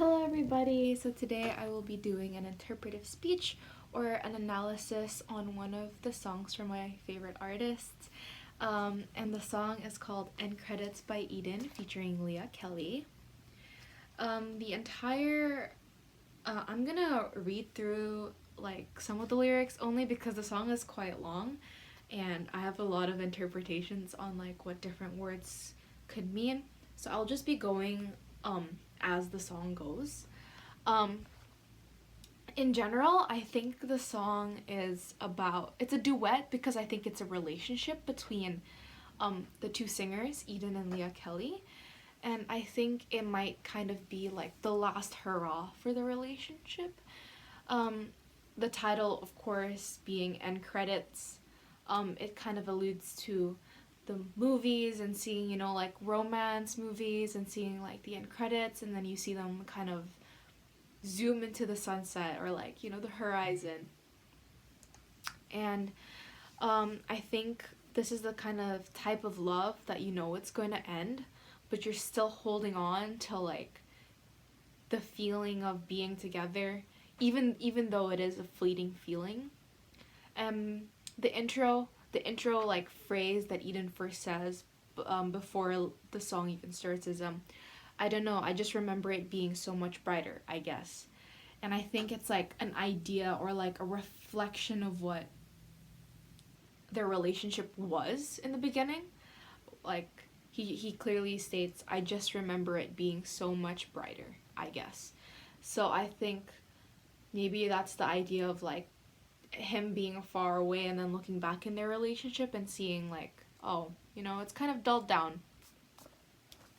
Hello everybody! So today I will be doing an interpretive speech or an analysis on one of the songs from my favorite artists. And the song is called End Credits by Eden featuring Leah Kelly. I'm gonna read through like some of the lyrics only because the song is quite long and I have a lot of interpretations on like what different words could mean. So I'll just be going as the song goes. Um, in general, I think the song it's a duet because I think it's a relationship between the two singers, Eden and Leah Kelly. And I think it might kind of be like the last hurrah for the relationship. Um, the title, of course, being End Credits, it kind of alludes to the movies and seeing, like romance movies and seeing like the end credits, and then you see them kind of zoom into the sunset or like, the horizon. And I think this is the kind of type of love that it's going to end, but you're still holding on to like the feeling of being together, even though it is a fleeting feeling. The intro like phrase that Eden first says before the song even starts is I don't know, I just remember it being so much brighter, I guess. And I think it's like an idea or like a reflection of what their relationship was in the beginning. Like he clearly states, I just remember it being so much brighter, I guess. So I think maybe that's the idea of like him being far away and then looking back in their relationship and seeing like, oh, it's kind of dulled down.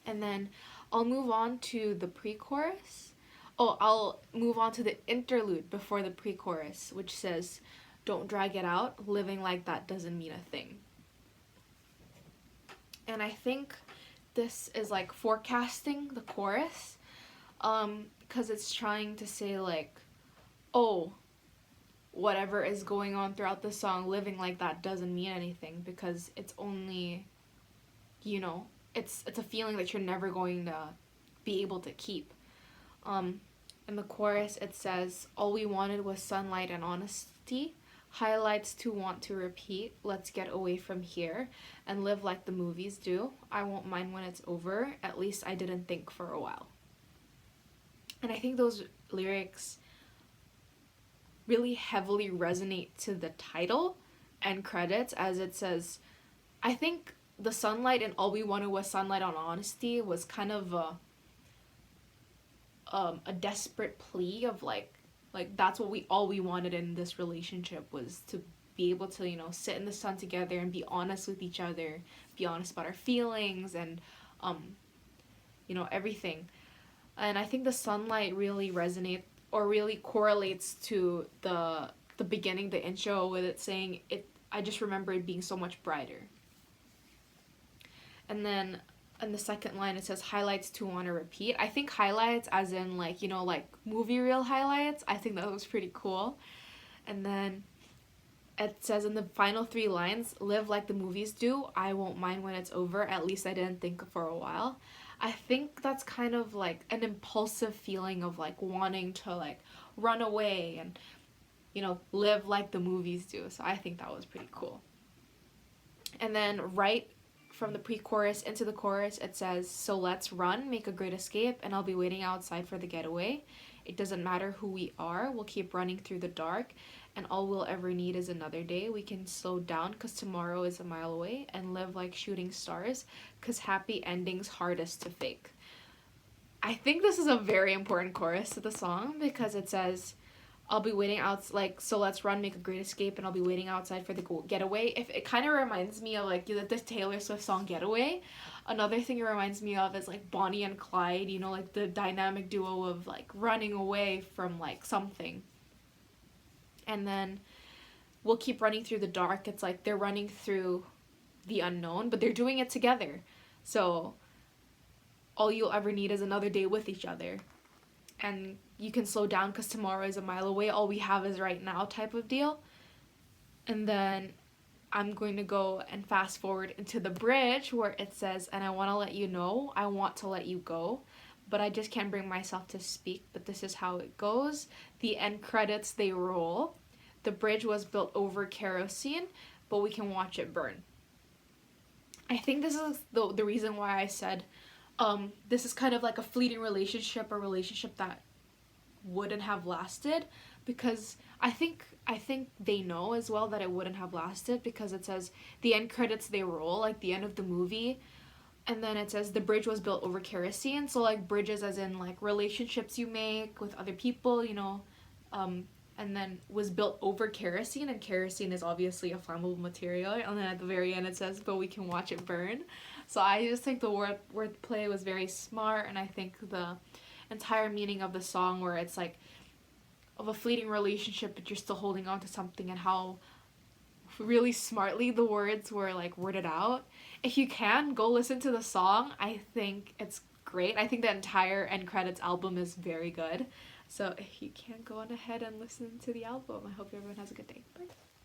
And then I'll move on to the pre-chorus. Oh, I'll move on to the interlude before the pre-chorus, which says, don't drag it out, living like that doesn't mean a thing. And I think this is like forecasting the chorus, because it's trying to say like, oh, whatever is going on throughout the song, living like that doesn't mean anything, because it's only, it's a feeling that you're never going to be able to keep. In the chorus it says, all we wanted was sunlight and honesty, highlights to want to repeat, let's get away from here and live like the movies do, I won't mind when it's over, at least I didn't think for a while. And I think those lyrics really heavily resonate to the title and credits, as it says, I think the sunlight and all we wanted was sunlight on honesty was kind of a desperate plea of like that's what we wanted in this relationship, was to be able to sit in the sun together and be honest with each other, be honest about our feelings and everything. And I think the sunlight really resonates or really correlates to the beginning, the intro, with it saying it, I just remember it being so much brighter. And then in the second line it says highlights to want to repeat. I think highlights as in like, like movie reel highlights. I think that was pretty cool. And then it says in the final three lines, live like the movies do, I won't mind when it's over, at least I didn't think for a while. I think that's kind of like an impulsive feeling of like wanting to like run away and live like the movies do. So I think that was pretty cool. And then right from the pre-chorus into the chorus it says, so let's run, make a great escape, and I'll be waiting outside for the getaway. It doesn't matter who we are, we'll keep running through the dark, and all we'll ever need is another day. We can slow down because tomorrow is a mile away, and live like shooting stars because happy endings hardest to fake. I think this is a very important chorus to the song because it says, I'll be waiting out, like, so let's run, make a great escape, and I'll be waiting outside for the getaway. If it kind of reminds me of like the Taylor Swift song Getaway. Another thing it reminds me of is like Bonnie and Clyde, like the dynamic duo of like running away from like something. And then we'll keep running through the dark. It's like they're running through the unknown, but they're doing it together. So all you'll ever need is another day with each other. And you can slow down because tomorrow is a mile away. All we have is right now type of deal. And then I'm going to go and fast forward into the bridge where it says, and I want to let you know, I want to let you go, but I just can't bring myself to speak, but this is how it goes. The end credits, they roll. The bridge was built over kerosene, but we can watch it burn. I think this is the reason why I said this is kind of like a fleeting relationship, a relationship that wouldn't have lasted, because I think they know as well that it wouldn't have lasted, because it says the end credits, they roll, like the end of the movie, and then it says the bridge was built over kerosene. So like bridges as in like relationships you make with other people, you know, and then was built over kerosene, and kerosene is obviously a flammable material. And then at the very end it says, but we can watch it burn. So I just think the wordplay was very smart, and I think the entire meaning of the song, where it's like of a fleeting relationship but you're still holding on to something, and how really smartly the words were like worded out. If you can, go listen to the song. I think it's great. I think the entire end credits album is very good. So if you can, go on ahead and listen to the album. I hope everyone has a good day. Bye.